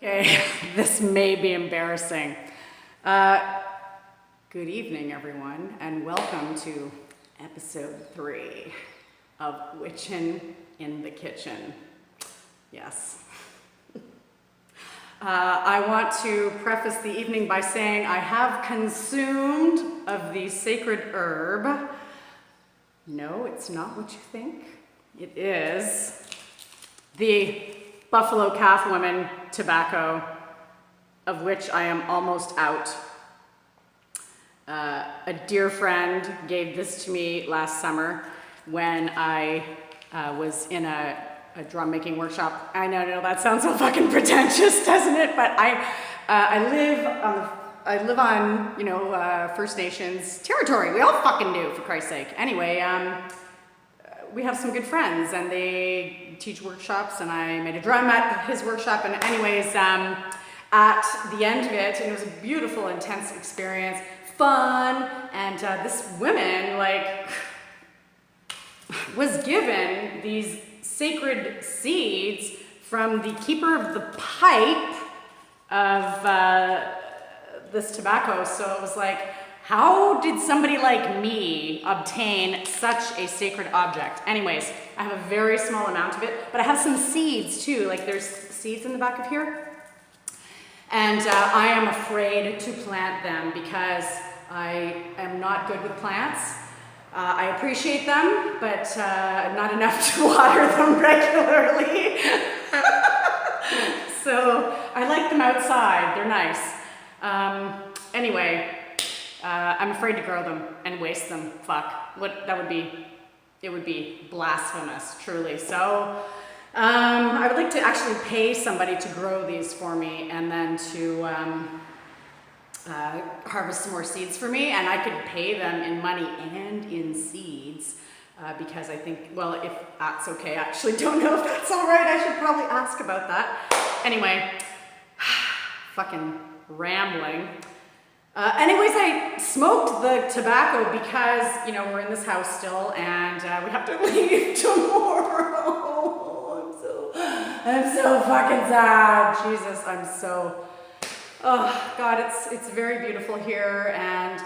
Okay, this may be embarrassing. Good evening, everyone, and welcome to episode 3 of Witchin in the Kitchen. Yes. I want to preface the evening by saying I have consumed of the sacred herb. No, it's not what you think. It is the Buffalo Calf Woman tobacco, of which I am almost out. A dear friend gave this to me last summer when I was in a drum making workshop. I know that sounds so fucking pretentious, doesn't it? But I live on First Nations territory. We all fucking do, for Christ's sake. Anyway, we have some good friends and they teach workshops, and I made a drum at his workshop, and anyways, at the end of it, and it was a beautiful, intense experience, fun, and this woman, was given these sacred seeds from the keeper of the pipe of this tobacco. So it was like, how did somebody like me obtain such a sacred object? Anyways, I have a very small amount of it, but I have some seeds too. Like there's seeds in the back of here. And I am afraid to plant them because I am not good with plants. I appreciate them, but not enough to water them regularly. So I like them outside, they're nice. Anyway, I'm afraid to grow them and waste them. Fuck, it would be blasphemous, truly. So I would like to actually pay somebody to grow these for me and then to harvest some more seeds for me, and I could pay them in money and in seeds because I think, well, if that's okay, I actually don't know if that's all right. I should probably ask about that. Anyway, fucking rambling. Anyways, I smoked the tobacco because, we're in this house still and we have to leave tomorrow. I'm so fucking sad. Jesus, oh God, it's very beautiful here, and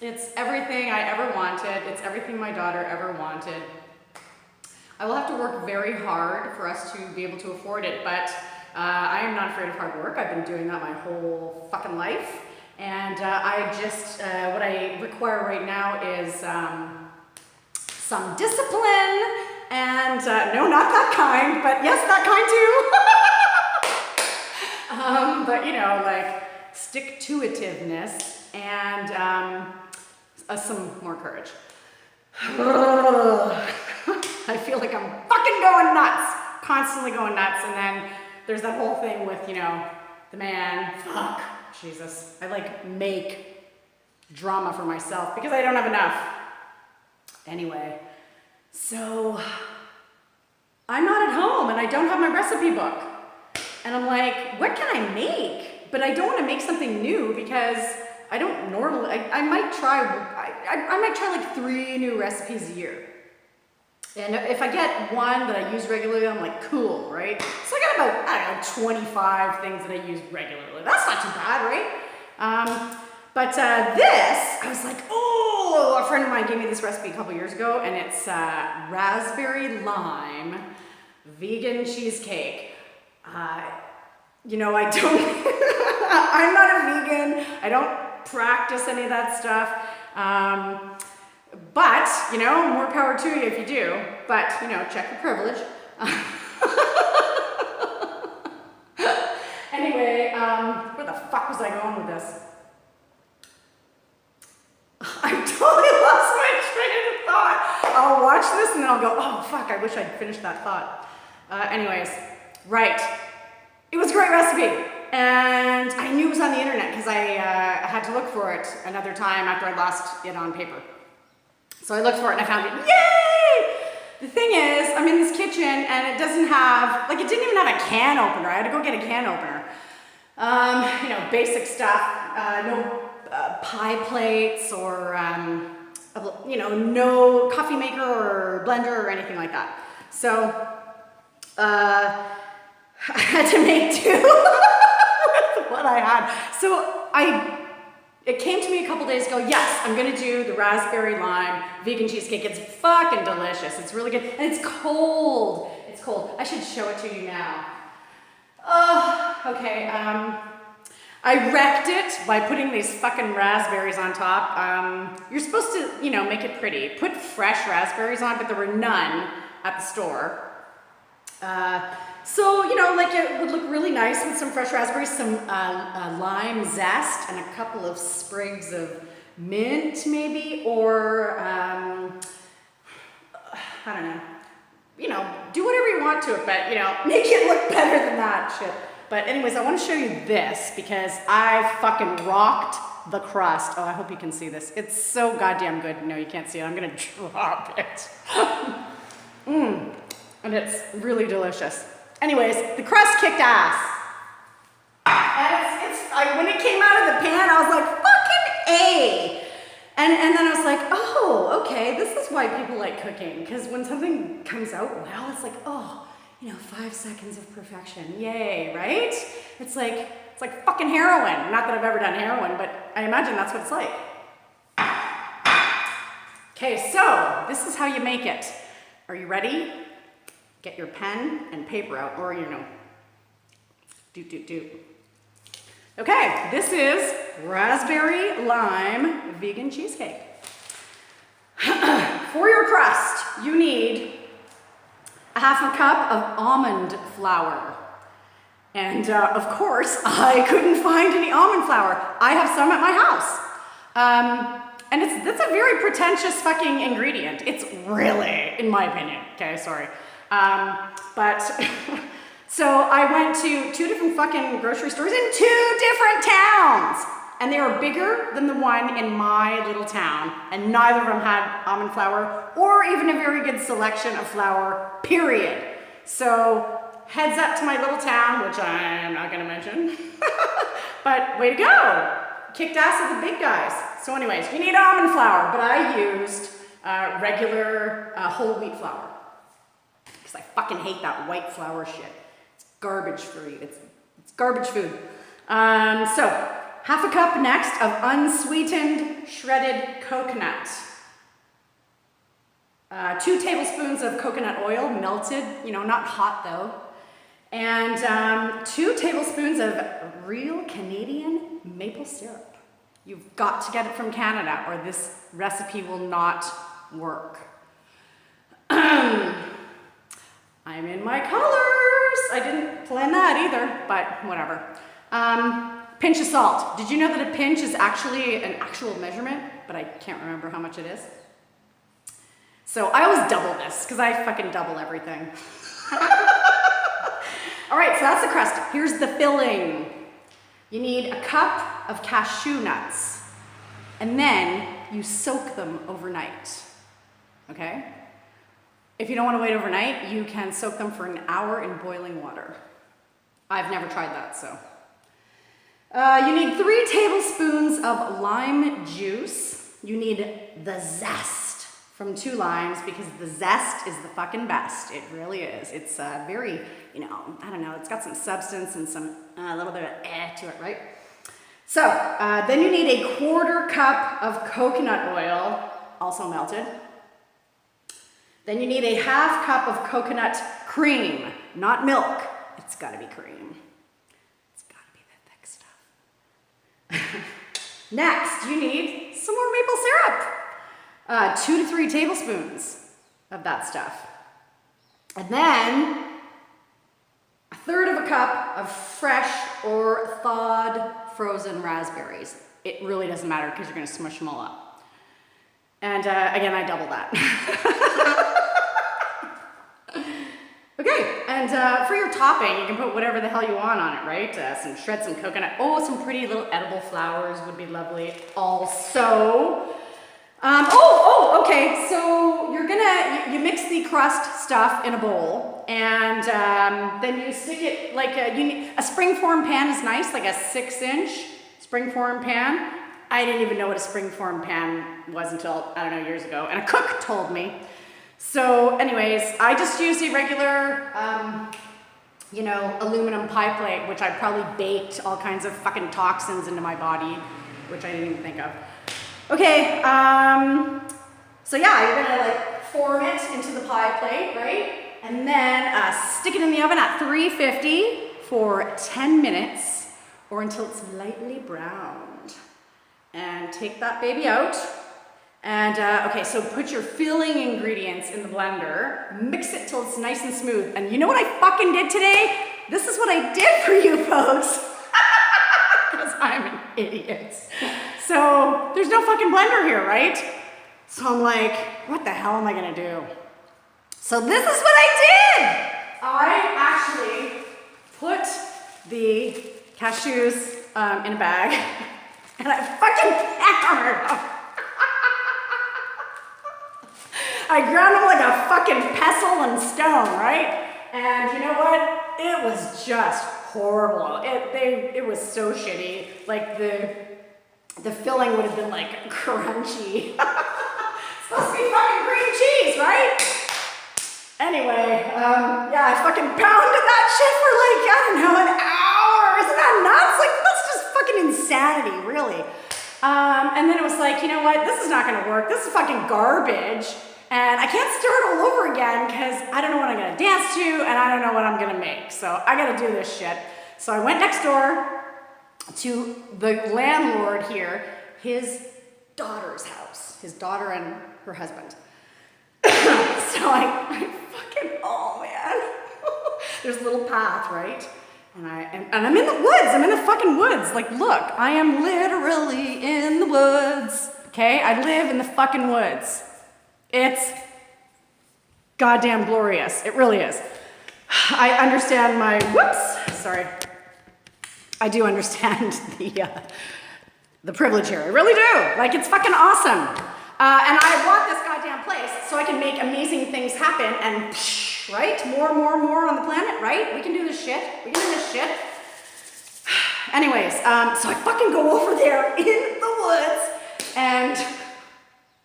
it's everything I ever wanted. It's everything my daughter ever wanted. I will have to work very hard for us to be able to afford it, but I am not afraid of hard work. I've been doing that my whole fucking life, and what I require right now is some discipline, and no, not that kind, but yes, that kind too. But stick-to-itiveness and some more courage. I feel like I'm fucking going nuts, constantly going nuts, and then there's that whole thing with, the man, fuck, Jesus. I make drama for myself because I don't have enough. Anyway, so I'm not at home and I don't have my recipe book. And I'm like, what can I make? But I don't want to make something new because I don't normally, I might try 3 new recipes a year. And if I get one that I use regularly, I'm like, cool, right? So I got about, 25 things that I use regularly. That's not too bad, right? But this, I was like, a friend of mine gave me this recipe a couple years ago, and it's raspberry lime vegan cheesecake. I don't, I'm not a vegan. I don't practice any of that stuff. But, more power to you if you do. But, check your privilege. Anyway, where the fuck was I going with this? I totally lost my train of thought. I'll watch this and then I'll go, oh fuck, I wish I'd finished that thought. Anyways, right. It was a great recipe. And I knew it was on the internet because I had to look for it another time after I lost it on paper. So I looked for it and I found it. Yay! The thing is, I'm in this kitchen and it doesn't have, it didn't even have a can opener. I had to go get a can opener. Basic stuff. No pie plates or, no coffee maker or blender or anything like that. So, I had to make do with what I had. So it came to me a couple days ago, yes, I'm gonna do the raspberry lime vegan cheesecake. It's fucking delicious. It's really good, and it's cold. It's cold. I should show it to you now. Oh, okay. I wrecked it by putting these fucking raspberries on top. You're supposed to, you know, make it pretty. Put fresh raspberries on, but there were none at the store. So, you know, like it would look really nice with some fresh raspberries, some lime zest, and a couple of sprigs of mint maybe, or I don't know. You know, do whatever you want to it, but, you know, make it look better than that shit. But anyways, I want to show you this because I fucking rocked the crust. Oh, I hope you can see this. It's so goddamn good. No, you can't see it. I'm going to drop it. And it's really delicious. Anyways, the crust kicked ass. And when it came out of the pan, I was like, fucking A. And then I was like, oh, okay, this is why people like cooking. Because when something comes out well, it's like, oh, you know, 5 seconds of perfection. Yay, right? It's like fucking heroin. Not that I've ever done heroin, but I imagine that's what it's like. Okay, so this is how you make it. Are you ready? Get your pen and paper out, or, you know, do. Okay, this is raspberry lime vegan cheesecake. For your crust, you need a half a cup of almond flour. And of course, I couldn't find any almond flour. I have some at my house. And that's a very pretentious fucking ingredient. It's really, in my opinion, okay, sorry. So I went to 2 different fucking grocery stores in 2 different towns. And they were bigger than the one in my little town. And neither of them had almond flour or even a very good selection of flour, period. So heads up to my little town, which I'm not gonna mention. But way to go. Kicked ass with the big guys. So anyways, you need almond flour, but I used regular whole wheat flour. Because I fucking hate that white flour shit. It's garbage for you. It's garbage food. So half a cup next of unsweetened shredded coconut. 2 tablespoons of coconut oil, melted, you know, not hot though. And 2 tablespoons of real Canadian maple syrup. You've got to get it from Canada or this recipe will not work. I'm in my colors. I didn't plan that either, but whatever. Pinch of salt. Did you know that a pinch is actually an actual measurement, but I can't remember how much it is? So I always double this because I fucking double everything. All right, so that's the crust. Here's the filling. You need a cup of cashew nuts, and then you soak them overnight, okay? If you don't want to wait overnight, you can soak them for an hour in boiling water. I've never tried that, so. You need 3 tablespoons of lime juice. You need the zest from 2 limes because the zest is the fucking best. It really is. It's very, you know, I don't know, it's got some substance and some, a little bit of to it, right? So, then you need a 1/4 cup of coconut oil, also melted. Then you need a 1/2 cup of coconut cream, not milk. It's gotta be cream. It's gotta be the thick stuff. Next, you need some more maple syrup. 2 to 3 tablespoons of that stuff. And then 1/3 cup of fresh or thawed frozen raspberries. It really doesn't matter because you're gonna smush them all up. And again, I double that. Okay, and for your topping, you can put whatever the hell you want on it, right? Shred some coconut. Oh, some pretty little edible flowers would be lovely also. Okay, so you mix the crust stuff in a bowl, and then you stick it like a springform pan is nice, like a 6-inch springform pan. I didn't even know what a springform pan was until, I don't know, years ago, and a cook told me. So anyways, I just used a regular you know, aluminum pie plate, which I probably baked all kinds of fucking toxins into my body, which I didn't even think of. Okay, so yeah, you're gonna like form it into the pie plate, right? And then stick it in the oven at 350 for 10 minutes or until it's lightly browned. And take that baby out. And okay, so put your filling ingredients in the blender, mix it till it's nice and smooth. And you know what I fucking did today? This is what I did for you folks. Because I'm an idiot. So there's no fucking blender here, right? So I'm like, what the hell am I gonna do? So this is what I did. I actually put the cashews in a bag and I fucking hammered them. I ground them like a fucking pestle and stone, right? And you know what? It was just horrible. It was so shitty. Like the filling would have been like crunchy. It's supposed to be fucking green cheese, right? Anyway, yeah, I fucking pounded that shit for like, I don't know, an hour. Isn't that nuts? Like, that's just fucking insanity, really. And then it was like, you know what? This is not gonna work. This is fucking garbage. And I can't start all over again because I don't know what I'm gonna dance to and I don't know what I'm gonna make. So I gotta do this shit. So I went next door to the landlord here, his daughter's house, his daughter and her husband. So I fucking, oh man. There's a little path, right? And I'm in the woods, I'm in the fucking woods. Like, look, I am literally in the woods, okay? I live in the fucking woods. It's goddamn glorious. It really is. I understand my, whoops, sorry. I do understand the privilege here. I really do. Like, it's fucking awesome. And I want this goddamn place so I can make amazing things happen and, right? More on the planet, right? We can do this shit. We can do this shit. Anyways, so I fucking go over there in the woods and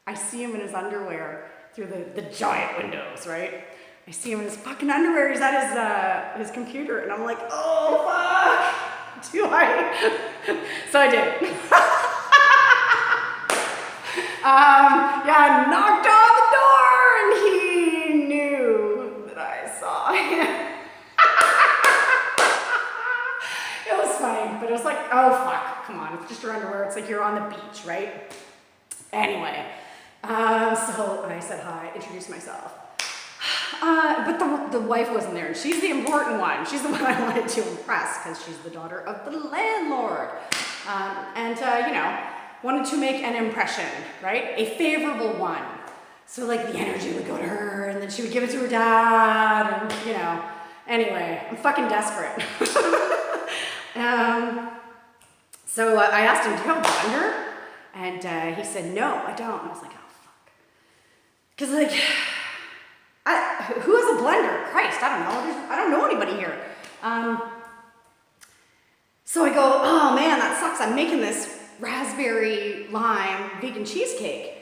I see him in his underwear through the giant windows, right? I see him in his fucking underwear. He's at his computer, and I'm like, oh fuck, do I? So I did. Yeah, I knocked on the door, and he knew that I saw him. It was funny, but it was like, oh fuck, come on, it's just your underwear. It's like you're on the beach, right? Anyway. So I said hi, introduced myself. But the wife wasn't there, and she's the important one. She's the one I wanted to impress, because she's the daughter of the landlord. You know, wanted to make an impression, right? A favorable one. So like the energy would go to her, and then she would give it to her dad, and you know. Anyway, I'm fucking desperate. So I asked him, do you have a blender? And he said, no, I don't. And I was like, oh, fuck. Because, like, who has a blender? Christ, I don't know. I don't know anybody here. So I go, oh, man, that sucks. I'm making this raspberry lime vegan cheesecake.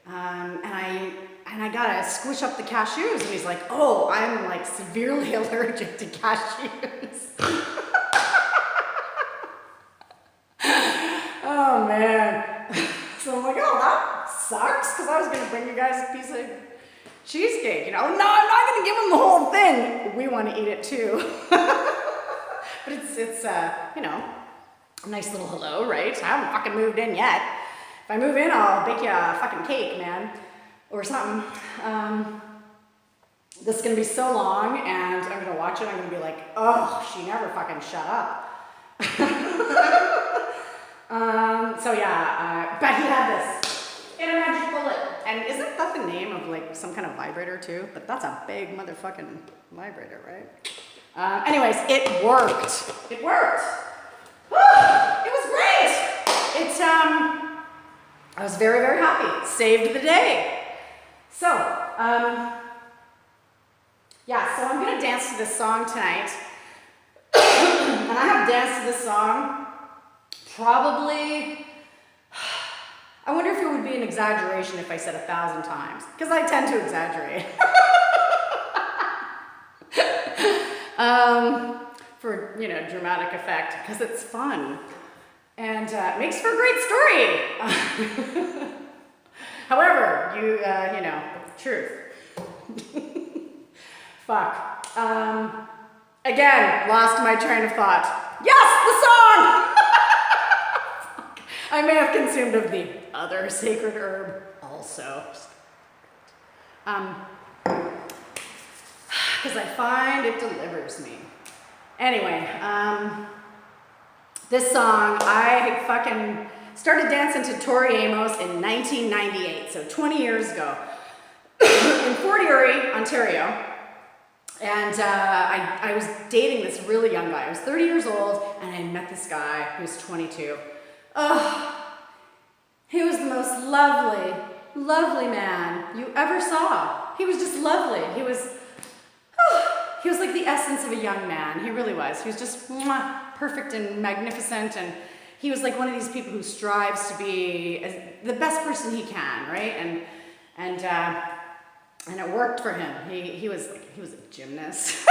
And I got to squish up the cashews. And he's like, oh, I'm, like, severely allergic to cashews. Oh, man. So I'm like, oh, that sucks, because I was going to bring you guys a piece of cheesecake, you know? No, I'm not going to give them the whole thing. We want to eat it too. But it's you know, a nice little hello, right? I haven't fucking moved in yet. If I move in, I'll bake you a fucking cake, man, or something. This is going to be so long, and I'm going to watch it, I'm going to be like, oh, she never fucking shut up. So yeah, but he had this in a magic bullet. And isn't that the name of like some kind of vibrator too? But that's a big motherfucking vibrator, right? Anyways, it worked. It worked. Woo! It was great. I was very, very happy. Saved the day. So, yeah, so I'm gonna dance to this song tonight. And I have danced to this song probably, I wonder if it would be an exaggeration if I said 1,000 times, because I tend to exaggerate. For, you know, dramatic effect, because it's fun. And makes for a great story. However, you know, truth. Fuck. Again, lost my train of thought. Yes, the song! I may have consumed of the other sacred herb also. Because I find it delivers me. Anyway, this song, I fucking started dancing to Tori Amos in 1998, so 20 years ago, in Fort Erie, Ontario. And I was dating this really young guy. I was 30 years old, and I met this guy who was 22. Oh, he was the most lovely, lovely man you ever saw. He was just lovely. He was like the essence of a young man. He really was. He was just perfect and magnificent, and he was like one of these people who strives to be the best person he can, right? And it worked for him. He was a gymnast.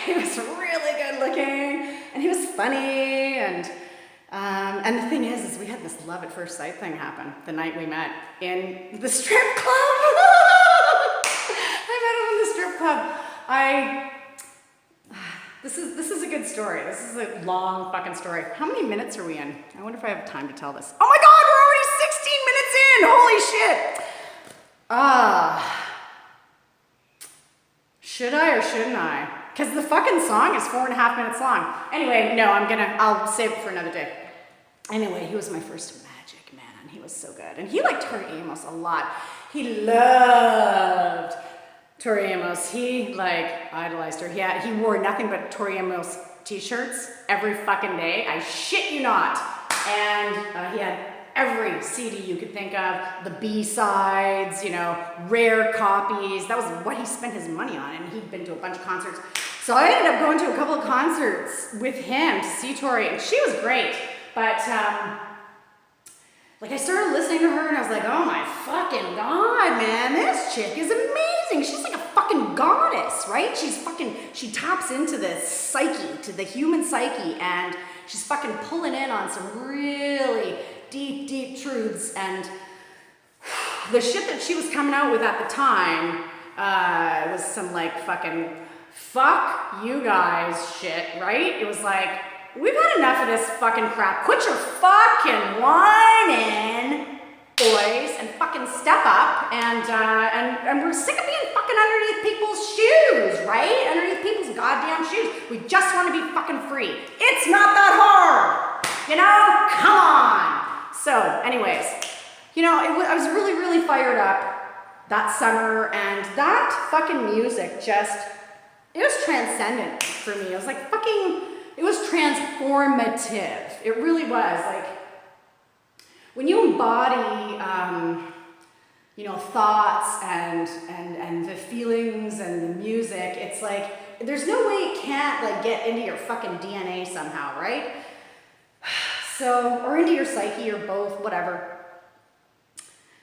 He was really good looking, and he was funny, and the thing is we had this love at first sight thing happen the night we met in the strip club. I met him in the strip club. This is a good story. This is a long fucking story. How many minutes are we in? I wonder if I have time to tell this. Oh my God, we're already 16 minutes in. Holy shit. Should I or shouldn't I? Because the fucking song is 4.5 minutes long. Anyway, no, I'll save it for another day. Anyway, he was my first magic man. He was so good. And he liked Tori Amos a lot. He loved Tori Amos. He idolized her. He wore nothing but Tori Amos t-shirts every fucking day. I shit you not. And he had every CD you could think of, the B-sides, you know, rare copies. That was what he spent his money on, and he'd been to a bunch of concerts. So I ended up going to a couple of concerts with him to see Tori, and she was great. But I started listening to her, and I was like, oh my fucking God, man, this chick is amazing. She's like a fucking goddess, right? She taps into the psyche, to the human psyche, and she's fucking pulling in on some really deep, deep truths. And the shit that she was coming out with at the time was some fucking fuck you guys shit, right? It was like, we've had enough of this fucking crap. Quit your fucking whining, boys, and fucking step up. And we're sick of being fucking underneath people's shoes, right? Underneath people's goddamn shoes. We just want to be fucking free. It's not that hard, you know? Come on. So, anyways, you know, I was really, really fired up that summer, and that fucking music it was transcendent for me. It was it was transformative. It really was. When you embody, you know, thoughts and the feelings and the music, it's there's no way it can't get into your fucking DNA somehow, right? So, or into your psyche, or both, whatever.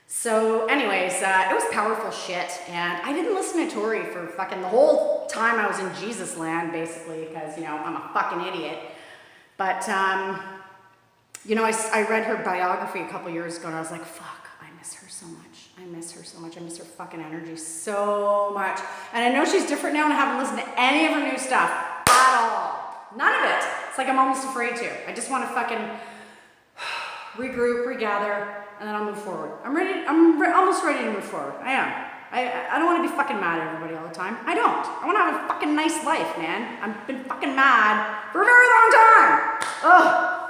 So anyways, it was powerful shit, and I didn't listen to Tori for fucking the whole time I was in Jesus land, basically, because, you know, I'm a fucking idiot. But, you know, I read her biography a couple years ago, and I was like, fuck, I miss her so much. I miss her so much. I miss her fucking energy so much. And I know she's different now, and I haven't listened to any of her new stuff at all. None of it. It's I'm almost afraid to. I just want to fucking regroup, regather, and then I'll move forward. I'm almost ready to move forward. I am. I don't want to be fucking mad at everybody all the time. I don't. I want to have a fucking nice life, man. I've been fucking mad for a very long time. Ugh.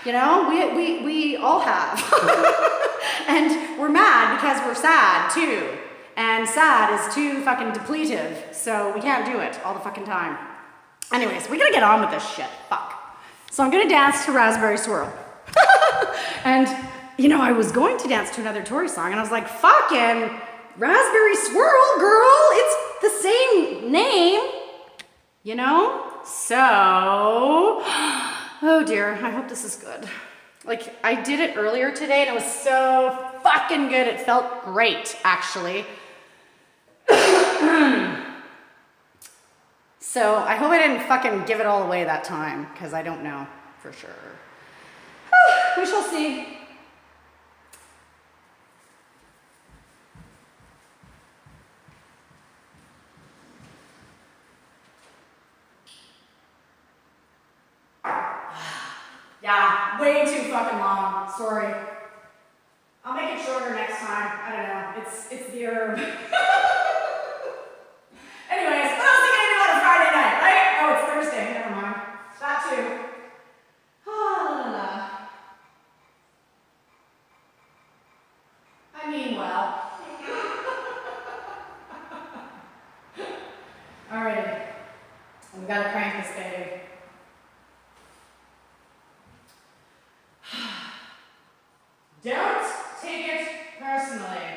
You know, we all have. And we're mad because we're sad, too. And sad is too fucking depletive, so we can't do it all the fucking time. Anyways, we gotta get on with this shit. Fuck. So I'm gonna dance to Raspberry Swirl. And, you know, I was going to dance to another Tori song, and I was like, fucking Raspberry Swirl, girl, it's the same name, you know? So, oh dear, I hope this is good. I did it earlier today, and it was so fucking good. It felt great, actually. So I hope I didn't fucking give it all away that time, because I don't know for sure. We shall see. Yeah, way too fucking long. Sorry. I'll make it shorter next time. I don't know. It's the herb. Anyways, what else are you gonna do on a Friday night, right? Oh, it's Thursday. Never mind. That too. Oh, la, la, la. I mean, well. Alrighty. We gotta crank this baby. Don't take it personally.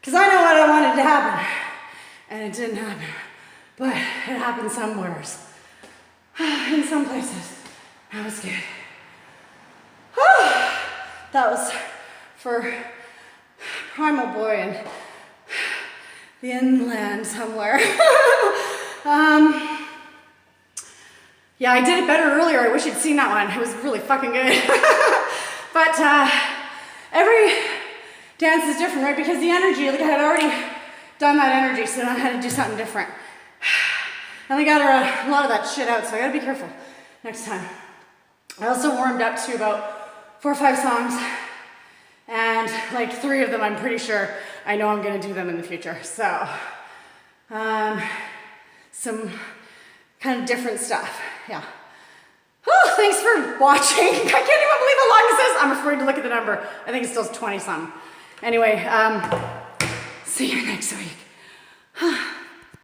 Because I know what I wanted to happen. And it didn't happen. But it happened somewhere. In some places. That was good. That was for Primal Boy and the inland somewhere. Yeah, I did it better earlier. I wish you'd seen that one. It was really fucking good. But every dance is different, right? Because the energy, like I had already done that energy, so I had to do something different. And I got a lot of that shit out, so I gotta be careful next time. I also warmed up to about 4 or 5 songs, and like 3 of them I'm pretty sure I know I'm gonna do them in the future. So, some kind of different stuff, yeah. Oh, thanks for watching. I can't even believe how long this is. I'm afraid to look at the number. I think it still 20 something. Anyway, see you next week.